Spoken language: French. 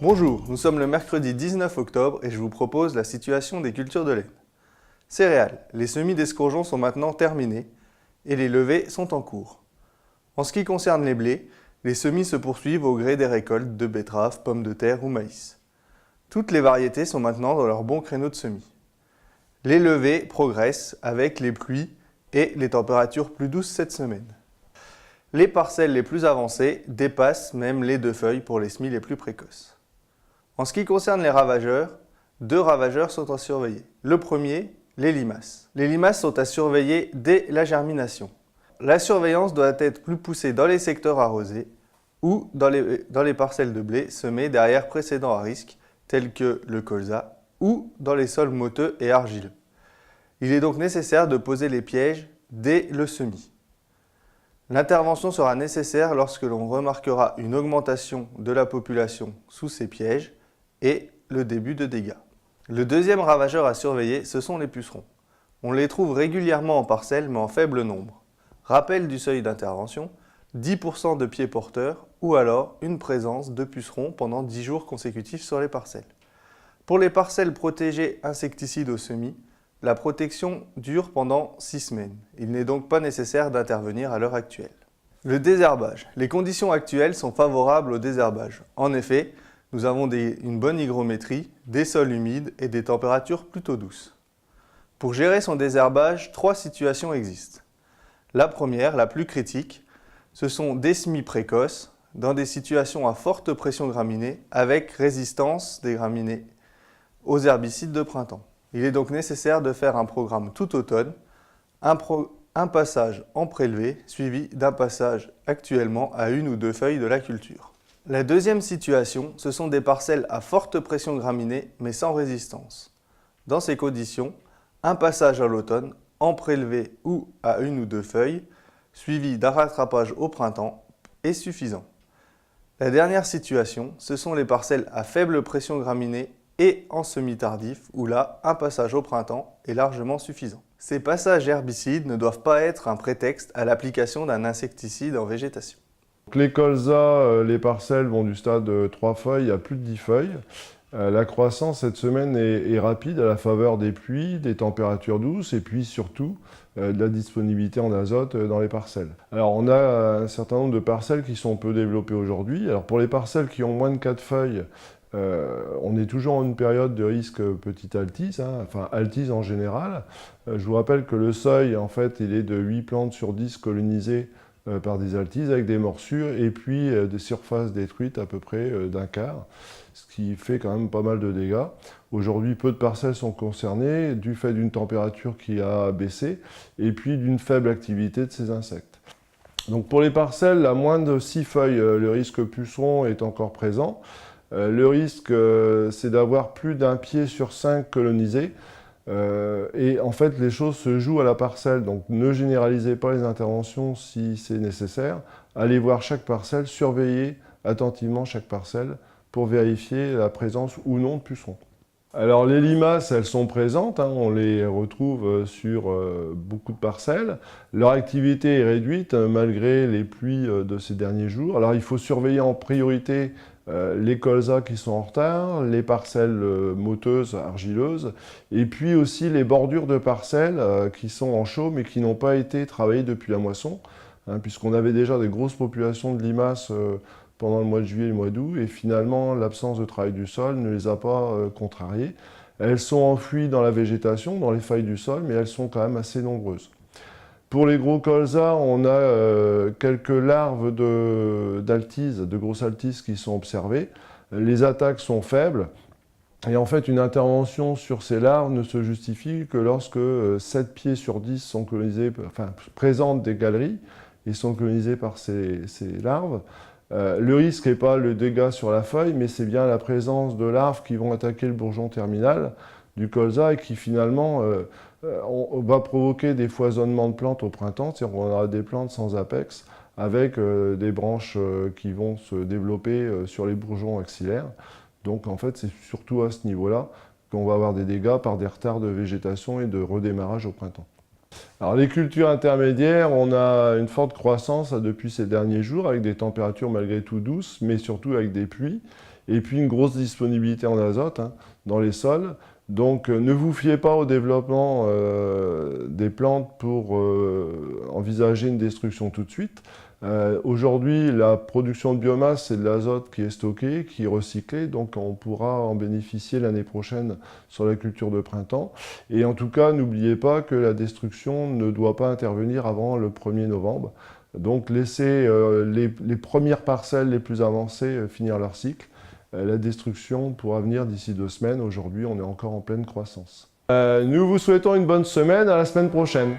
Bonjour, nous sommes le mercredi 19 octobre et je vous propose la situation des cultures de laine. Céréales, les semis d'escourgeons sont maintenant terminés et les levées sont en cours. En ce qui concerne les blés, les semis se poursuivent au gré des récoltes de betteraves, pommes de terre ou maïs. Toutes les variétés sont maintenant dans leur bon créneau de semis. Les levées progressent avec les pluies et les températures plus douces cette semaine. Les parcelles les plus avancées dépassent même les 2 feuilles pour les semis les plus précoces. En ce qui concerne les ravageurs, 2 ravageurs sont à surveiller. Le premier, les limaces. Les limaces sont à surveiller dès la germination. La surveillance doit être plus poussée dans les secteurs arrosés ou dans les parcelles de blé semées derrière précédents à risque, tels que le colza, ou dans les sols motteux et argileux. Il est donc nécessaire de poser les pièges dès le semis. L'intervention sera nécessaire lorsque l'on remarquera une augmentation de la population sous ces pièges et le début de dégâts. Le deuxième ravageur à surveiller, ce sont les pucerons. On les trouve régulièrement en parcelles, mais en faible nombre. Rappel du seuil d'intervention, 10% de pieds porteurs ou alors une présence de pucerons pendant 10 jours consécutifs sur les parcelles. Pour les parcelles protégées insecticides au semis, la protection dure pendant 6 semaines. Il n'est donc pas nécessaire d'intervenir à l'heure actuelle. Le désherbage. Les conditions actuelles sont favorables au désherbage. En effet, nous avons une bonne hygrométrie, des sols humides et des températures plutôt douces. Pour gérer son désherbage, 3 situations existent. La première, la plus critique, ce sont des semis précoces dans des situations à forte pression graminée avec résistance des graminées aux herbicides de printemps. Il est donc nécessaire de faire un programme tout automne, un passage en prélevé suivi d'un passage actuellement à 1 ou 2 feuilles de la culture. La deuxième situation, ce sont des parcelles à forte pression graminée mais sans résistance. Dans ces conditions, un passage à l'automne en prélevé ou à 1 ou 2 feuilles, suivi d'un rattrapage au printemps, est suffisant. La dernière situation, ce sont les parcelles à faible pression graminée et en semi-tardif, où là, un passage au printemps est largement suffisant. Ces passages herbicides ne doivent pas être un prétexte à l'application d'un insecticide en végétation. Les colzas, les parcelles vont du stade 3 feuilles à plus de 10 feuilles. La croissance cette semaine est rapide à la faveur des pluies, des températures douces et puis surtout de la disponibilité en azote dans les parcelles. Alors on a un certain nombre de parcelles qui sont peu développées aujourd'hui. Alors pour les parcelles qui ont moins de 4 feuilles, on est toujours en une période de risque petite altisse, enfin altisse en général. Je vous rappelle que le seuil, en fait, il est de 8 plantes sur 10 colonisées par des altises avec des morsures et puis des surfaces détruites à peu près d'un quart, ce qui fait quand même pas mal de dégâts. Aujourd'hui, peu de parcelles sont concernées du fait d'une température qui a baissé et puis d'une faible activité de ces insectes. Donc pour les parcelles à moins de 6 feuilles, le risque puceron est encore présent. Le risque, c'est d'avoir plus d'un pied sur 5 colonisés. Et en fait, les choses se jouent à la parcelle, donc ne généralisez pas les interventions si c'est nécessaire. Allez voir chaque parcelle, surveillez attentivement chaque parcelle pour vérifier la présence ou non de pucerons. Alors les limaces, elles sont présentes, on les retrouve sur beaucoup de parcelles. Leur activité est réduite malgré les pluies de ces derniers jours. Alors il faut surveiller en priorité les colzas qui sont en retard, les parcelles motteuses, argileuses, et puis aussi les bordures de parcelles qui sont en chaux mais qui n'ont pas été travaillées depuis la moisson, puisqu'on avait déjà des grosses populations de limaces pendant le mois de juillet et le mois d'août, et finalement l'absence de travail du sol ne les a pas contrariées. Elles sont enfouies dans la végétation, dans les failles du sol, mais elles sont quand même assez nombreuses. Pour les gros colzas, on a quelques larves d'altise, de grosses altises qui sont observées. Les attaques sont faibles. Et en fait, une intervention sur ces larves ne se justifie que lorsque 7 pieds sur 10 sont colonisés, enfin, présentent des galeries et sont colonisés par ces larves. Le risque n'est pas le dégât sur la feuille, mais c'est bien la présence de larves qui vont attaquer le bourgeon terminal du colza et qui finalement on va provoquer des foisonnements de plantes au printemps, c'est-à-dire qu'on aura des plantes sans apex avec des branches qui vont se développer sur les bourgeons axillaires. Donc en fait c'est surtout à ce niveau-là qu'on va avoir des dégâts par des retards de végétation et de redémarrage au printemps. Alors les cultures intermédiaires, on a une forte croissance depuis ces derniers jours avec des températures malgré tout douces, mais surtout avec des pluies. et puis une grosse disponibilité en azote dans les sols. Donc ne vous fiez pas au développement des plantes pour envisager une destruction tout de suite. Aujourd'hui, la production de biomasse, c'est de l'azote qui est stocké, qui est recyclé, donc on pourra en bénéficier l'année prochaine sur la culture de printemps. Et en tout cas, n'oubliez pas que la destruction ne doit pas intervenir avant le 1er novembre. Donc laissez les premières parcelles les plus avancées finir leur cycle. La destruction pourra venir d'ici 2 semaines. Aujourd'hui, on est encore en pleine croissance. Nous vous souhaitons une bonne semaine. À la semaine prochaine.